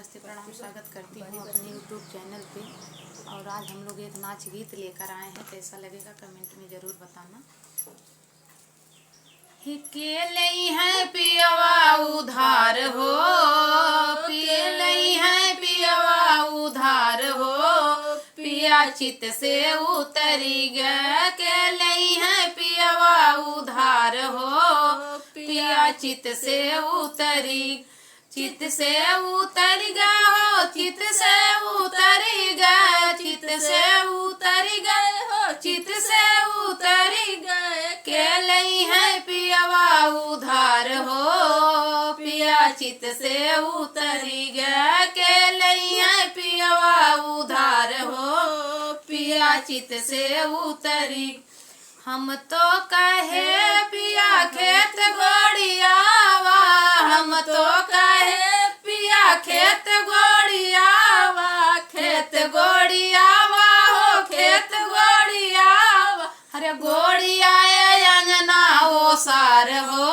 नमस्ते प्रणाम, स्वागत करती हूँ अपने यूट्यूब चैनल पे। और आज हम लोग एक नाच गीत लेकर आए हैं, कैसा लगेगा कमेंट में ज़रूर बताना। के लई है पियवा उधार हो, पिए लई है पियवा उधार हो, पिया चित से उतरी गया। के लई है पियवा उधार हो, पिया चित से उतरी, चित से उतर गए हो, चित से उतर गए, चित से उतर गए हो, चित से उतर गए। के लई है पियवा उधार हो, पिया चित से उतर गए। के लई है पियवा उधार हो, पिया चित से उतरी। हम तो कहे पिया खेत गोड़ियावा, हम तो कहे पिया खेत गोड़ियावा, खेत गोड़ियावा हो, खेत गोड़ियावा। अरे गोड़ियाए अंगना ओ सार हो,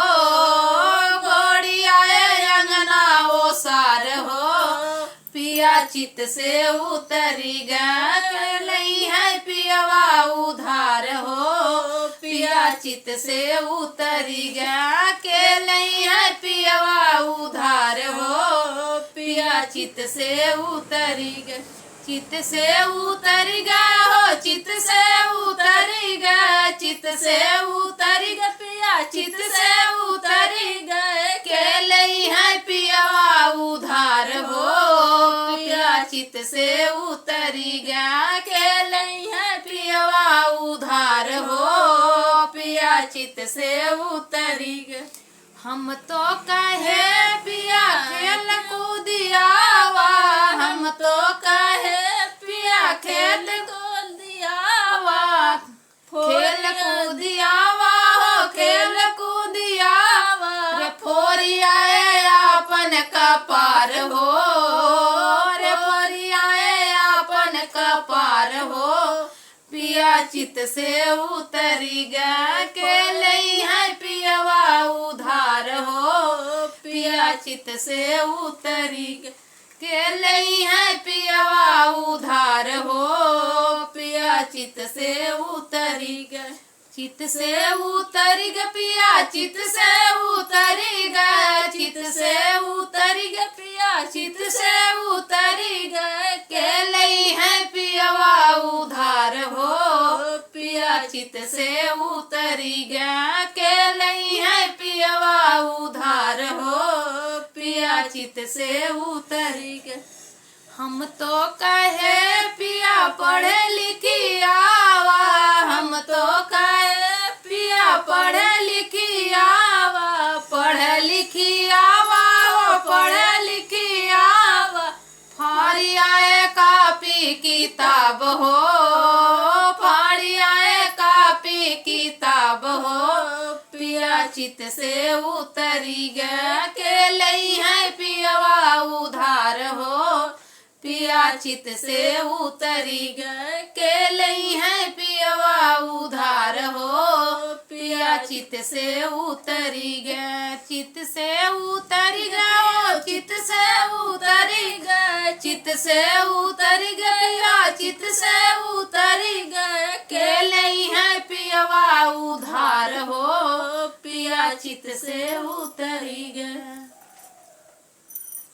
गोड़ियाए अंगना ओ सार हो, पिया चित से उतरी गए। लई है पियवा उधार हो, पिया चित से उतरी गया। के लई है पियवा उधार हो, पिया चित से उतरी गया। चित से उतर गया हो, चित से उतर गया, चित से उतर गया, पिया चित से उतर गए। के लई है पियवा उधार हो, पिया चित से उतरी गया। के लई है पियवा उधार हो, पिया चित से उतरी गया। हम तो कहे पिया खेल कूदियावा, हम तो कहे पिया खेल कूदियावा, खेल कूदियावा हो, खेल कूदियावा। रे फोरियाए आपन कपार हो, रे फोरियाए आपन कपार हो, पिया चित से उतरी गया। के लई है पियवा उधार हो, पिया चित से उतरी गया। के लई है पियवा उधार हो, पिया चित से उतरी गया। चित से उतरी गया, पिया चित से उतरी गया, चित से उतरी गया, पिया चित से उतरी गए। के लई है पियवा उधार हो, पिया चित से उतरी गया। के लई है पियवा उधार हो, पिया चित से उतरी गया। हम तो कहे पिया पढ़े लिखी आवा, हम तो कहे पिया पढ़े लिखी आवा, पढ़े लिखी आवा हो, पढ़े लिखी आवा। फाड़ी आए कापी किताब हो, फाड़ी आए कापी किताब हो, पिया चित से उतरी गया। के लई है पियवा उधार हो, पिया चित से उतरी गए। के लई है पियवा उधार हो, पिया चित से उतरी गए। चित से उतरी गए, चित से उतरी गए, चित से उतरी गया, चित से उतरी गए। के लई है पियवा उधार हो, पिया चित से उतरी गए।